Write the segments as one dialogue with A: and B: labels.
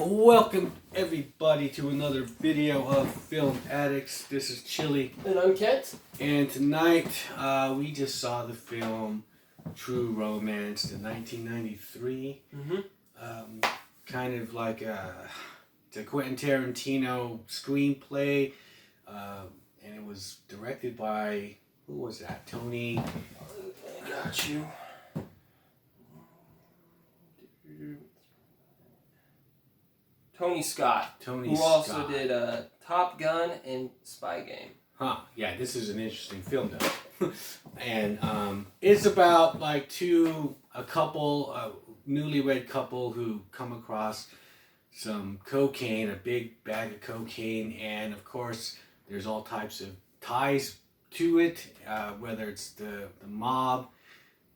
A: welcome everybody to another video of Film Addicts. This is Chili.
B: And I'm Kent.
A: And tonight we just saw the film True Romance, the 1993. Kind of like it's a Quentin Tarantino screenplay. And it was directed by, who was that? Tony.
B: I got you. Tony Scott. Who also did Top Gun and Spy Game.
A: Yeah, this is an interesting film though. And it's about like a newlywed couple who come across some cocaine, a big bag of cocaine, and of course there's all types of ties to it, whether it's the mob,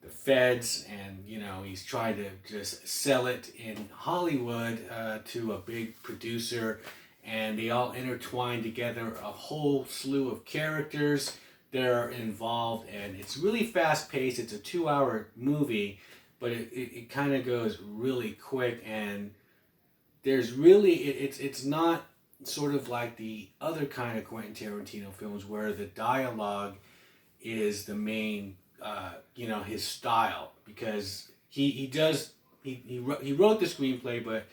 A: the feds, and he's trying to just sell it in Hollywood to a big producer, and they all intertwine together a whole slew of characters that are involved, and it's really fast paced. It's a 2-hour movie, but it kind of goes really quick, and there's really it's not sort of like the other kind of Quentin Tarantino films where the dialogue is the main his style, because he wrote the screenplay, but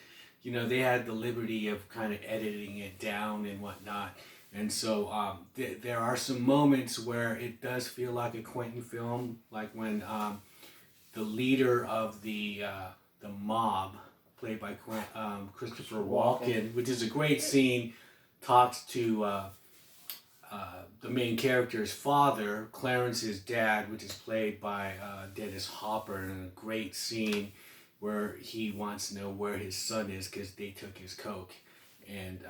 A: they had the liberty of kind of editing it down and whatnot, and so there are some moments where it does feel like a Quentin film, like when the leader of the mob, played by Christopher Walken, which is a great scene, talks to the main character's father, Clarence's dad, which is played by Dennis Hopper, in a great scene where he wants to know where his son is because they took his coke, and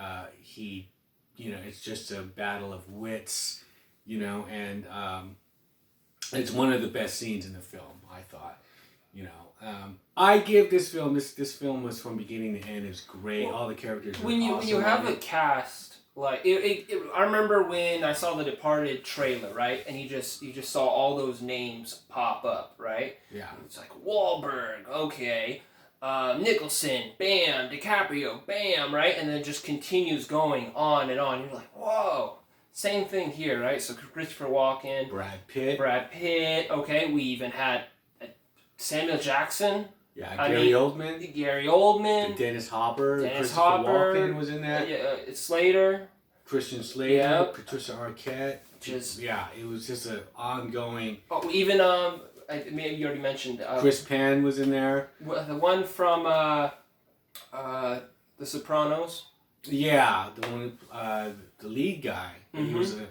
A: it's just a battle of wits, and it's one of the best scenes in the film, I thought. I give this film, this film was from beginning to end, is great. All the characters are awesome.
B: When you have a cast, like I remember when I saw the Departed trailer, right? And you just saw all those names pop up, right?
A: Yeah.
B: It's like Wahlberg, okay, Nicholson, bam, DiCaprio, bam, right? And then it just continues going on and on. You're like, whoa. Same thing here, right? So Christopher Walken,
A: Brad Pitt.
B: Okay, we even had Samuel Jackson.
A: Yeah, Gary Oldman. Dennis Hopper. Christopher Walken was in that.
B: Slater.
A: Christian Slater. Yep. Patricia Arquette. It was just an ongoing.
B: Oh, even maybe you already mentioned.
A: Chris Penn was in there.
B: The one from The Sopranos.
A: Yeah, the one, the lead guy. Mm-hmm.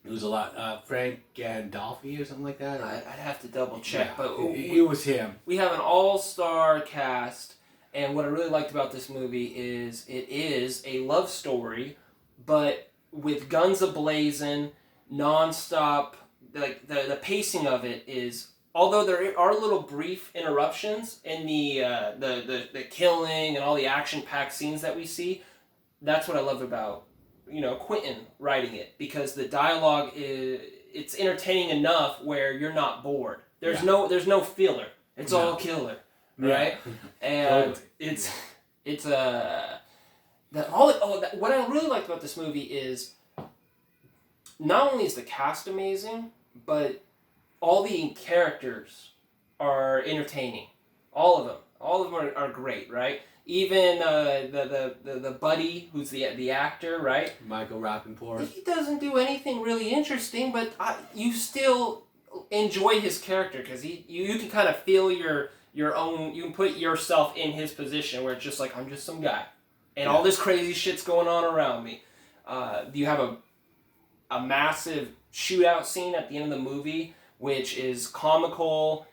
A: It was a lot. Frank Gandolfi or something like that.
B: I'd have to double check,
A: yeah,
B: but
A: it was him.
B: We have an all-star cast, and what I really liked about this movie is it is a love story, but with guns a-blazing, non-stop. Like the pacing of it is, although there are little brief interruptions in the killing and all the action-packed scenes that we see, that's what I love about Quentin writing it, because the dialogue it's entertaining enough where you're not bored. There's no filler. It's all killer, right? And totally. What I really liked about this movie is not only is the cast amazing, but all the characters are entertaining. All of them are great, right? Even the buddy who's the actor, right?
A: Michael Rappaport.
B: He doesn't do anything really interesting, but you still enjoy his character because you can kind of feel your own. You can put yourself in his position where it's just like, I'm just some guy, and all this crazy shit's going on around me. You have a massive shootout scene at the end of the movie, which is comical,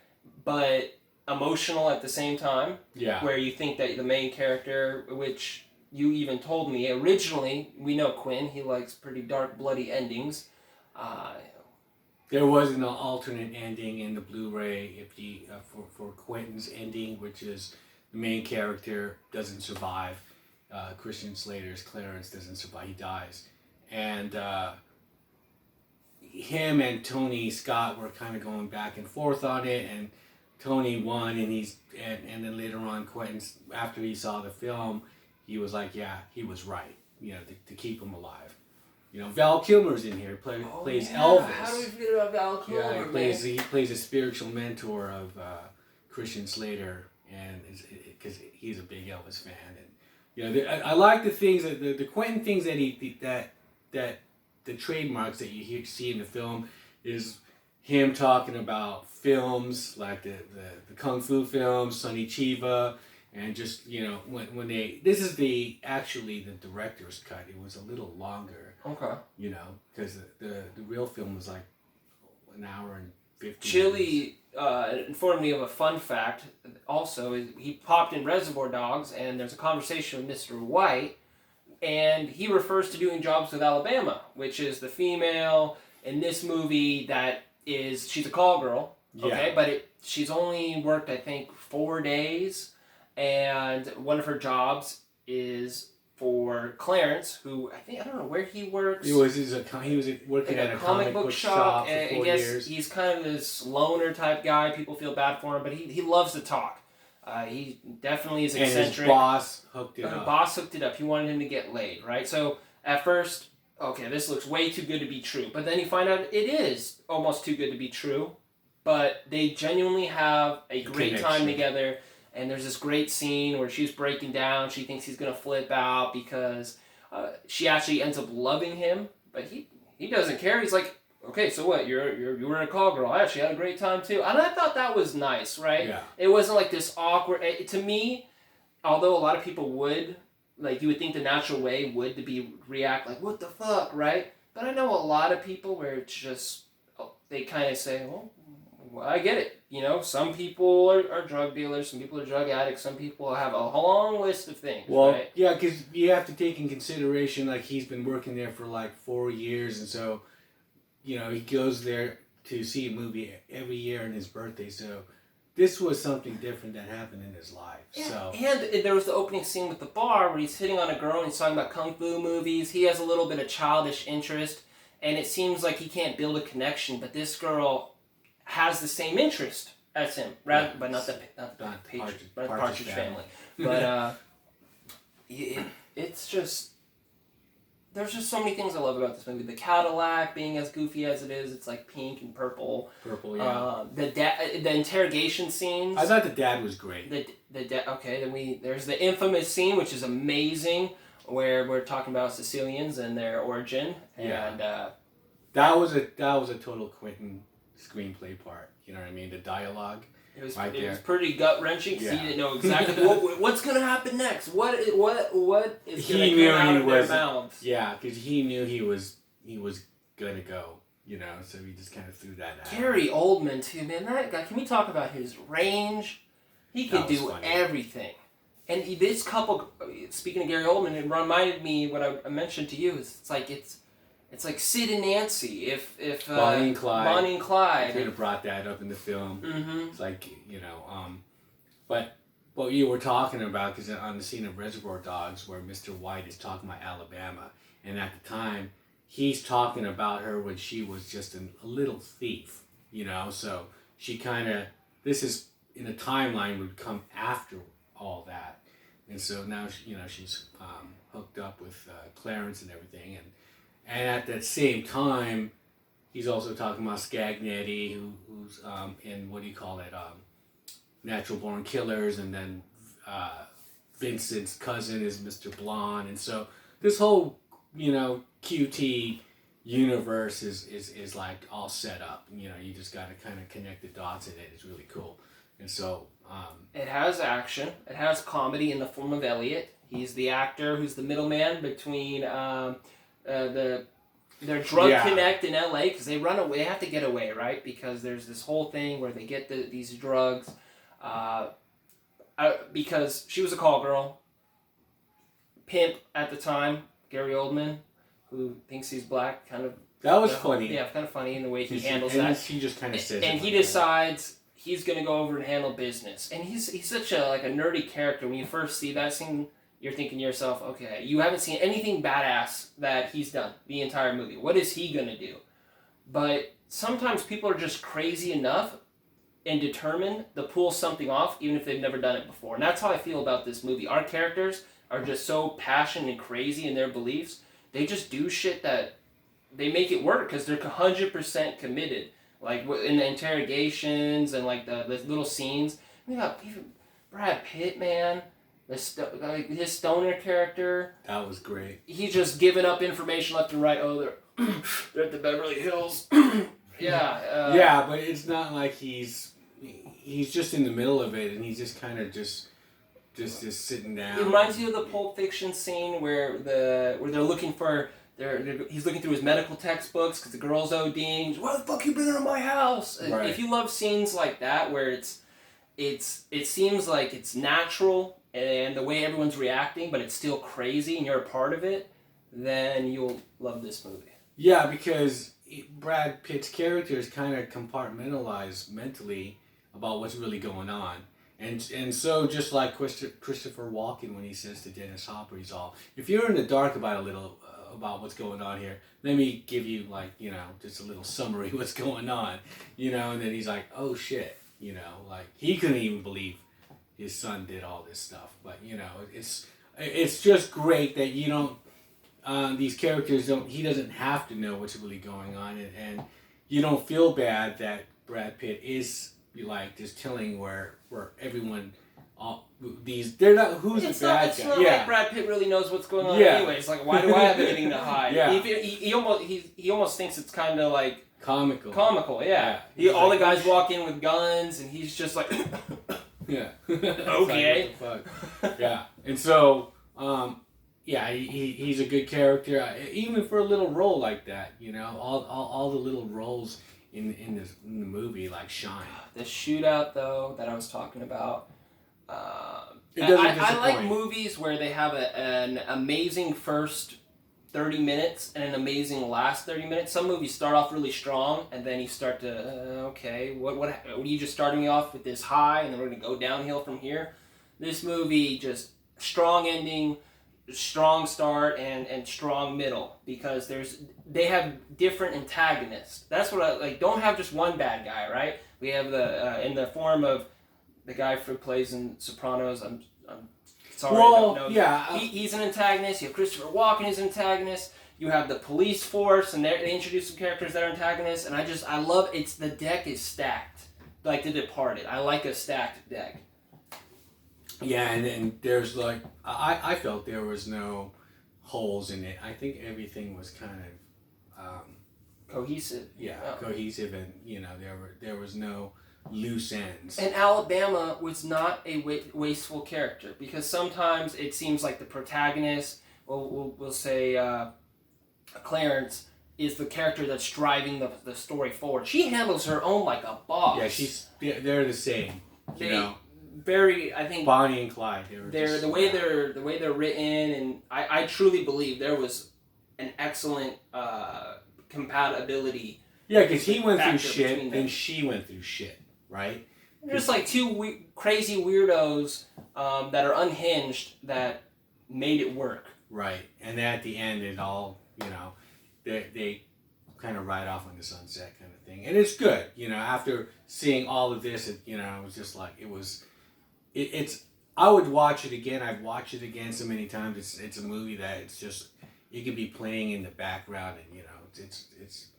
B: but emotional at the same time.
A: Yeah.
B: Where you think that the main character, which you even told me originally, we know Quinn, he likes pretty dark, bloody endings.
A: There was an alternate ending in the Blu-ray for Quentin's ending, which is the main character doesn't survive. Christian Slater's Clarence doesn't survive; he dies, and him and Tony Scott were kind of going back and forth on it, and Tony won, and then later on Quentin, after he saw the film, he was like, yeah, he was right, to keep him alive. Val Kilmer's in here, plays Elvis.
B: How do we forget about Val Kilmer?
A: Yeah, he plays a spiritual mentor of Christian Slater, and because he's a big Elvis fan, and I like the things that the Quentin things that the trademarks that you see in the film is him talking about films like the kung fu films, Sonny Chiba, and just when this is the director's cut. It was a little longer.
B: Okay.
A: Because the real film was like an hour and 50
B: Chili informed me of a fun fact. Also, he popped in Reservoir Dogs, and there's a conversation with Mr. White, and he refers to doing jobs with Alabama, which is the female in this movie she's a call girl, okay,
A: Yeah.
B: but she's only worked, I think, 4 days, and one of her jobs is for Clarence, who I don't know where he works.
A: He was working at a comic book shop for 4
B: I guess
A: years.
B: he's kind of this loner type guy. People feel bad for him, but he loves to talk. He definitely is eccentric.
A: And his boss hooked it up.
B: Boss hooked it up. He wanted him to get laid, right? So at first, okay, this looks way too good to be true. But then you find out it is almost too good to be true. But they genuinely have a great time together. And there's this great scene where she's breaking down. She thinks he's going to flip out because she actually ends up loving him. But he doesn't care. He's like, okay, so what? You were a call girl. I actually had a great time too. And I thought that was nice, right?
A: Yeah.
B: It wasn't like this awkward. To me, although a lot of people would, like, you would think the natural way would to be react like, what the fuck, right? But I know a lot of people where it's just, they kind of say, well, I get it. Some people are drug dealers, some people are drug addicts, some people have a long list of things.
A: Well,
B: right?
A: yeah, because you have to take in consideration, like, he's been working there for like 4 years, and so, he goes there to see a movie every year on his birthday. So this was something different that happened in his life.
B: Yeah.
A: So
B: And there was the opening scene with the bar where he's hitting on a girl and he's talking about kung fu movies. He has a little bit of childish interest, and it seems like he can't build a connection, but this girl has the same interest as him, rather, but not the Partridge Family. But it's just, there's just so many things I love about this movie. The Cadillac being as goofy as it is, it's like pink and purple.
A: Purple, yeah.
B: The interrogation scenes.
A: I thought the dad was great.
B: Okay, then there's the infamous scene, which is amazing, where we're talking about Sicilians and their origin. And
A: that was a total Quentin screenplay part. You know what I mean? The dialogue.
B: It was pretty gut wrenching because he didn't know exactly what's going to happen next. What is going to come out of their mouths?
A: Yeah, because he knew he was going to go. So he just kind of threw that out.
B: Gary Oldman too, man. That guy. Can we talk about his range? He could do everything. And this couple, speaking of Gary Oldman, it reminded me what I mentioned to you. It's like Sid and Nancy, if
A: Bonnie and Clyde.
B: I
A: could have brought that up in the film.
B: Mm-hmm.
A: It's like, but what you were talking about, because on the scene of Reservoir Dogs, where Mr. White is talking about Alabama, and at the time, he's talking about her when she was just a little thief, so she kind of, this is in a timeline would come after all that, and so now she's hooked up with Clarence and everything, and at that same time, he's also talking about Scagnetti, who's in, what do you call it, Natural Born Killers, and then Vincent's cousin is Mr. Blonde, and so this whole, QT universe is like all set up. You just got to kind of connect the dots in it. It's really cool, and so
B: it has action. It has comedy in the form of Elliot. He's the actor who's the middleman between their drug connect in LA, because they run away. They have to get away, right? Because there's this whole thing where they get these drugs. Because she was a call girl. Pimp at the time, Gary Oldman, who thinks he's black, kind of.
A: That was funny.
B: Yeah, kind of funny in the way he handles that.
A: He just kind of says.
B: And he decides he's gonna go over and handle business. And he's such a nerdy character. When you first see that scene, you're thinking to yourself, okay, you haven't seen anything badass that he's done the entire movie. What is he gonna do? But sometimes people are just crazy enough and determined to pull something off, even if they've never done it before. And that's how I feel about this movie. Our characters are just so passionate and crazy in their beliefs. They just do shit that they make it work because they're 100% committed. Like in the interrogations and like the little scenes. We got even Brad Pitt, man. Like his stoner character.
A: That was great.
B: He's just giving up information left and right. Oh, they're at the Beverly Hills. Yeah.
A: Yeah, but it's not like he's just in the middle of it, and he's just kind of just sitting down.
B: It reminds you of the Pulp Fiction scene where they're looking for. He's looking through his medical textbooks because the girl's ODing. Why the fuck you bringing her to my house? Right. If you love scenes like that where it seems like it's natural and the way everyone's reacting, but it's still crazy and you're a part of it, then you'll love this movie.
A: Yeah, because Brad Pitt's character is kind of compartmentalized mentally about what's really going on. And so just like Christopher Walken when he says to Dennis Hopper, he's all, if you're in the dark about about what's going on here, let me give you like, just a little summary of what's going on, and then he's like, oh shit, like he couldn't even believe his son did all this stuff. But, it's just great that you don't, these characters he doesn't have to know what's really going on, and you don't feel bad that Brad Pitt is like just telling where everyone, they're not, who's the bad guy?
B: It's not like Brad Pitt really knows what's going on anyways. Like, why do I have anything to hide?
A: Yeah.
B: He almost thinks it's kind of like
A: comical,
B: yeah. All the guys walk in with guns and he's just like
A: yeah.
B: Okay.
A: Like, what the fuck? Yeah. And so he's a good character, even for a little role like that. All the little roles in the movie like shine.
B: The shootout though that I was talking about.
A: I
B: like movies where they have an amazing first 30 minutes and an amazing last 30 minutes. Some movies start off really strong and then you start to okay, what are you just starting me off with this high and then we're gonna go downhill from here? This movie just strong ending, strong start and strong middle because they have different antagonists. That's what I like. Don't have just one bad guy, right? We have the in the form of the guy who plays in Sopranos. I'm sorry.
A: Well,
B: I don't know.
A: yeah,
B: he's an antagonist. You have Christopher Walken as an antagonist. You have the police force, and they introduce some characters that are antagonists. And I love it's the deck is stacked like The Departed. I like a stacked deck.
A: Yeah, and there's like I felt there was no holes in it. I think everything was kind of
B: cohesive.
A: Yeah, cohesive, and there was no loose ends.
B: And Alabama was not a wasteful character because sometimes it seems like the protagonist, we'll say Clarence, is the character that's driving the story forward. She handles her own like a boss.
A: Yeah, they're the same.
B: Very, I think
A: Bonnie and Clyde.
B: The way they're written, and I truly believe there was an excellent compatibility.
A: Yeah, because he went through shit and she went through shit, right?
B: They're just like two crazy weirdos that are unhinged that made it work.
A: Right, and then at the end, it all they kind of ride off on the sunset kind of thing, and it's good. After seeing all of this, it was just like it's. I would watch it again. I've watched it again so many times. It's a movie that it could be playing in the background, and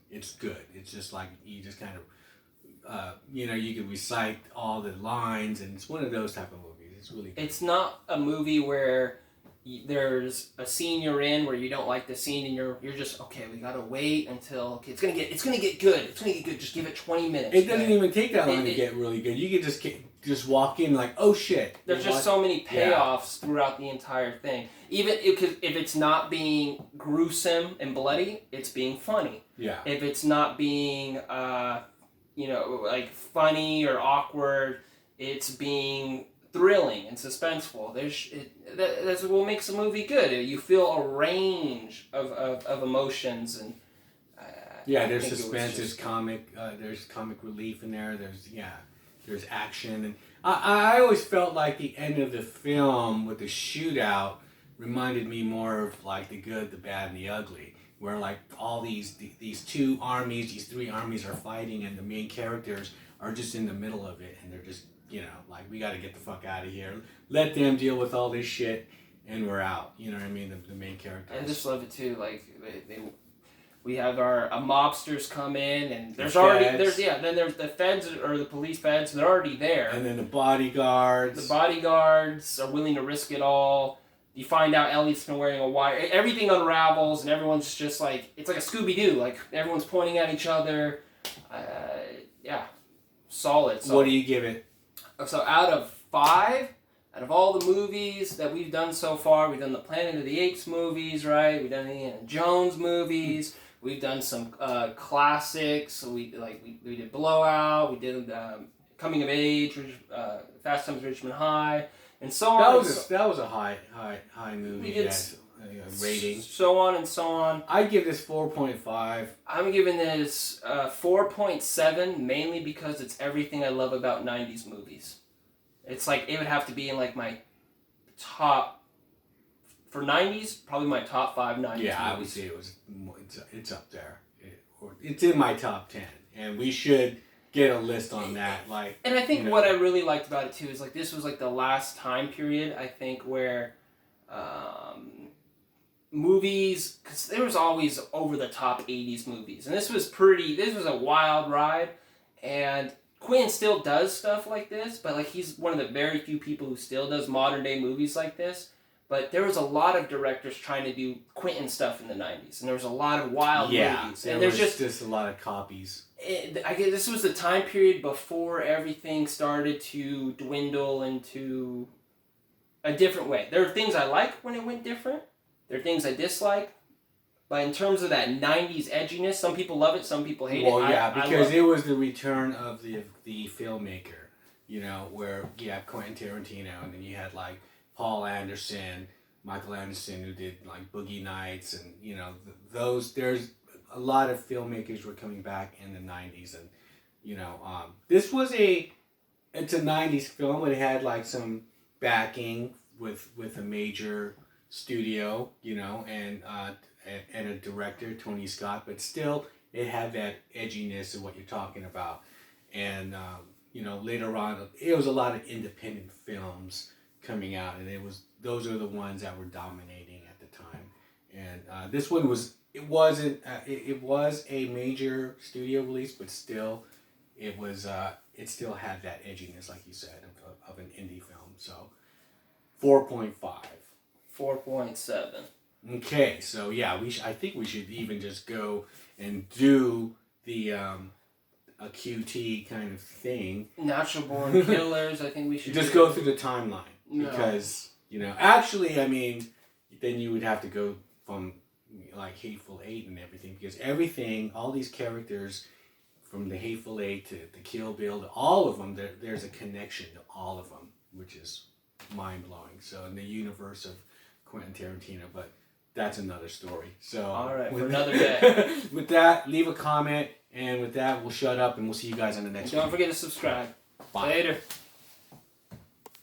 A: it's good. It's just like you just kind of you can recite all the lines, and it's one of those type of movies. It's really good.
B: It's not a movie where there's a scene you're in where you don't like the scene and you're just okay. We gotta wait until it's gonna get good. It's gonna get good. Just give it 20 minutes.
A: It doesn't even take that long to get really good. You can just walk in like, oh shit.
B: There's just so many payoffs throughout the entire thing. Even if it's not being gruesome and bloody, it's being funny.
A: Yeah. If
B: it's not being like funny or awkward, it's being thrilling and suspenseful. That's what makes a movie good. You feel a range of emotions and.
A: There's suspense. There's comic relief in there. There's action, and I always felt like the end of the film with the shootout reminded me more of like The Good, the Bad, and the Ugly, where like all these three armies are fighting, and the main characters are just in the middle of it, and they're just like, we got to get the fuck out of here. Let them deal with all this shit, and we're out. You know what I mean? The main characters.
B: I just love it too. Like we have our mobsters come in, and there's then there's the feds or the police feds. They're already there,
A: and then the bodyguards.
B: The bodyguards are willing to risk it all. You find out Elliot's been wearing a wire. Everything unravels, and everyone's just like it's like a Scooby-Doo. Like everyone's pointing at each other. Yeah, solid.
A: What do you give it?
B: So out of 5. Out of all the movies that we've done so far, we've done the Planet of the Apes movies, right? We've done the Indiana Jones movies. We've done some classics. We did Blowout. We did Coming of Age, Fast Times at Richmond High, and so on.
A: That was a high movie. Rating.
B: So on and so on.
A: I give this 4.5.
B: I'm giving this 4.7 mainly because it's everything I love about 90s movies. It's like it would have to be in like my top for 90s, probably my top 5 90s.
A: Yeah,
B: movies.
A: I would say it's up there. It's in my top 10, and we should get a list on that. Like,
B: and I think what I really liked about it too is like this was like the last time period I think where movies, because there was always over the top 80s movies, and this was a wild ride, and Quentin still does stuff like this, but like he's one of the very few people who still does modern day movies like this. But there was a lot of directors trying to do Quentin stuff in the 90s, and there was a lot of wild movies.
A: And there's just a lot of copies.
B: I guess this was the time period before everything started to dwindle into a different way. There are things I like when it went different. There are things I dislike. But in terms of that 90s edginess, some people love it, some people hate it.
A: Well, yeah, because it was the return of the filmmaker, where you have Quentin Tarantino, and then you had like Paul Anderson, Michael Anderson, who did like Boogie Nights, and there's a lot of filmmakers were coming back in the 90s, and this was it's a 90s film, but it had like some backing with a major studio, and a director, Tony Scott, but still it had that edginess of what you're talking about. And later on it was a lot of independent films coming out, and those are the ones that were dominating at the time. And this one was a major studio release, but still it still had that edginess, like you said, of an indie film. So 4.5.
B: 4.7.
A: Okay, so yeah, I think we should even just go and do the a QT kind of thing.
B: Natural Born Killers. I think we should
A: just go through the timeline because actually, I mean, then you would have to go from like Hateful Eight and everything, because everything, all these characters, from the Hateful Eight to the Kill Bill, to all of them, there's a connection to all of them, which is mind blowing. So in the universe of Quentin Tarantino, but that's another story. So
B: all right, for another day.
A: With that, leave a comment, and with that, we'll shut up, and we'll see you guys on the next one.
B: Don't forget to subscribe.
A: Bye.
B: Later.